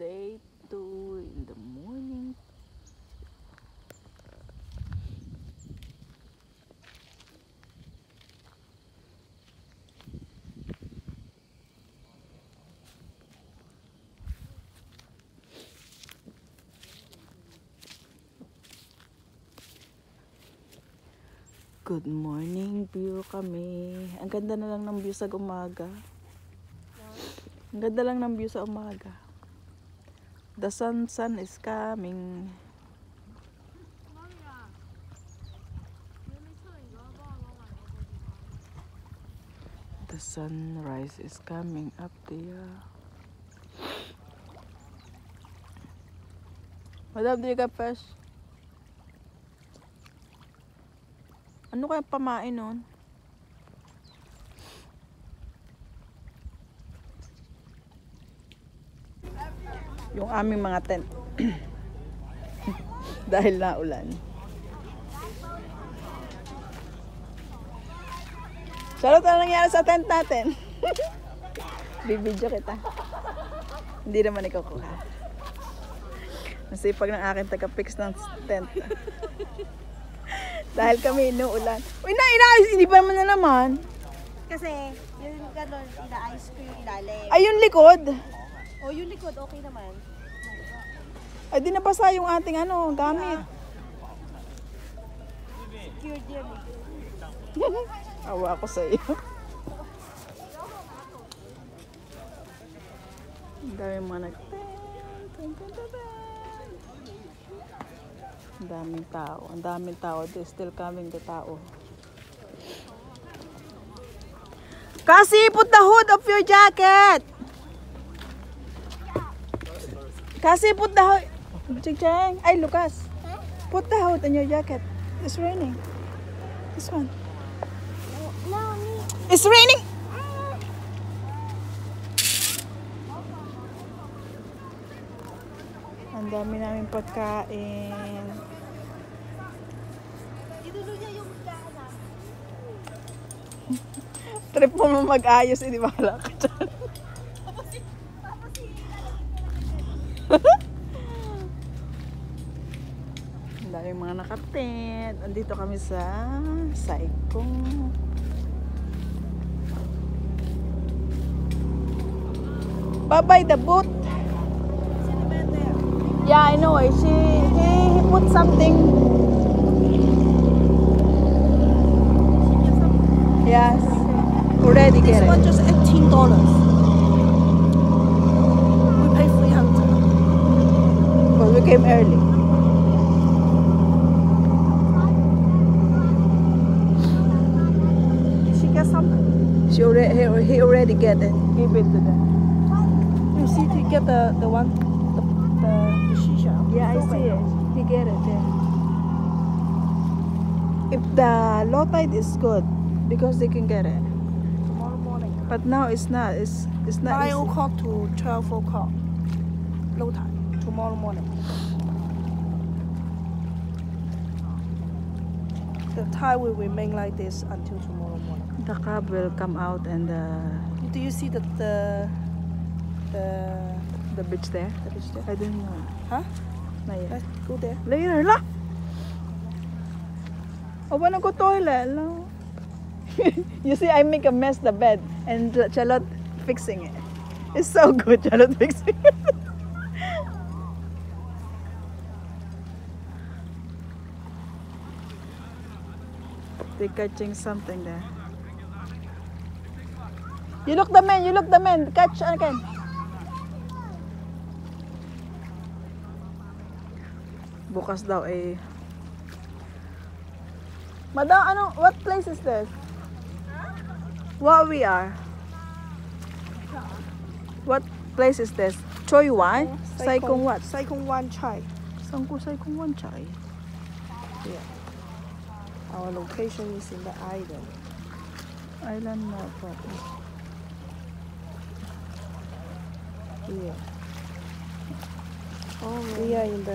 Day 2 in the morning. Good morning view kami. Ang ganda na lang ng view sa umaga. Ang ganda lang ng view sa umaga. The sun is coming. The sunrise is coming up there. Madam, di ka fresh? Ano kaya pamain nun? Yung aming mga tent. Dahil na ulan. Charot, ano nangyari sa tent natin? Bibidyo kita. Hindi naman ikaw kuha. Nasipag ng akin taga-fix ng tent. Dahil kami inuulan. Uy, hindi pa naman na naman. Kasi, yung gano'n, ina-ice ko yung ilalim. Ay, yung likod. O, yung likod, okay naman. Ay, di nabasa yung ating gamit. Secured yan eh. Awa ako sa iyo. Ang dami mga Ang daming tao. Ang daming tao. They're still coming, the tao. Kasi put the hood of your jacket. Kasi put the hood. Ching-ching. Ay, Lucas. Put the hood on your jacket. It's raining. This one. No, me. It's raining. Ang dami namin pagkain. Idulo niya yung daan. Trip mo mag-ayos, hindi bahala ka dyan. Ang dami mga nakatent. Andito kami sa Saikong. Bye-bye the boat. Yeah, I know. He put something. Yes. Already This get one it. just $18. We pay 300. But we came early. Did she get something? He already get it. Give it to them. You see, to get the one, the shisha. Yeah, I see it. He get it. Yeah. If the low tide is good, because they can get it. Tomorrow morning. But now it's not. It's not. 9 easy. o'clock to 12 o'clock. Low tide. Tomorrow morning. The tide will remain like this until tomorrow morning. The crab will come out and Do you see the beach there. beach there? I don't know. Huh? Not yet. Let's go there. Later lah. Oh, wanna go toilet lah. You see, I make a mess the bed and Charlotte fixing it. It's so good, Charlotte fixing it. They're catching something there. You look the man. You look the man. Catch again. Bukas daw eh. Madam, what place is this? What we are? What place is this? Choi Wan? Saikong what? Saikong Wan Chai. Saikong Wan Chai. Yeah. Our location is in the island. Island na po. Yeah. Oh, We are in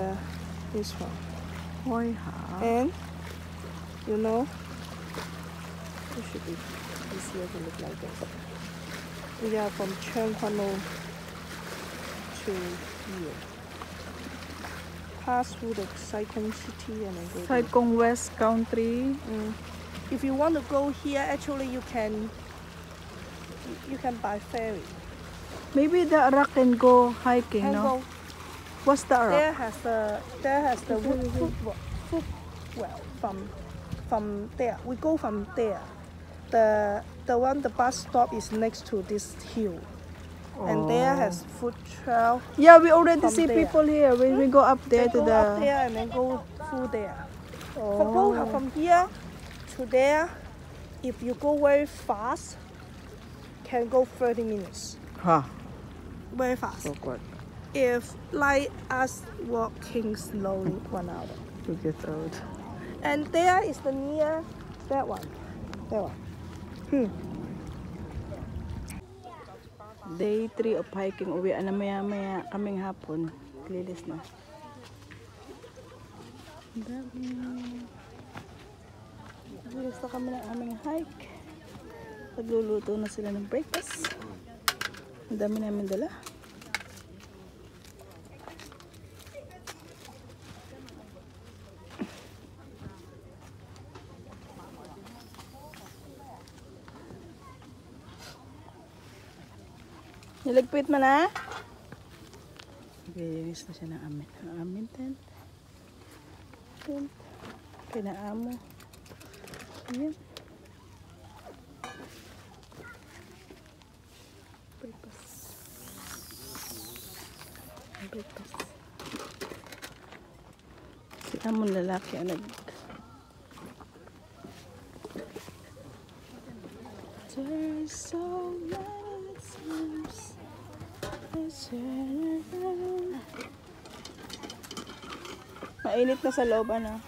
this one. Hoy ha. And you know, it should be easier to look like this. We are from Cheung Kwan O to here. Pass through the Saikong city and then go there. Saikong West Country. If you want to go here, actually you can buy ferry. Maybe the Arak can go hiking, Can no? go. What's the Arak? There has the food well from there. We go from there. The bus stop is next to this hill. And there has food trail. Yeah, we already From see there. people here. When we go up there to Go the... up there and then go through there. Oh. From here to there, if you go very fast, can go 30 minutes. Huh. Very fast. So good. If like us walking slowly, 1 hour. To get out. And there is the near that one. That one. Day 3 of hiking. Uwi na maya-maya kaming hapon. Lilis na. Lilis na kami ng aming hike. Nagluluto na sila ng breakfast. Ang dami namin dala. Nilagpit mo na? Linis na siya ng amin. Ang amin tent. Tent. Kinaamo. Ayan. Breakfast. Breakfast. Si amon lalaki ang There's so many times Mainit na sa loob, ano?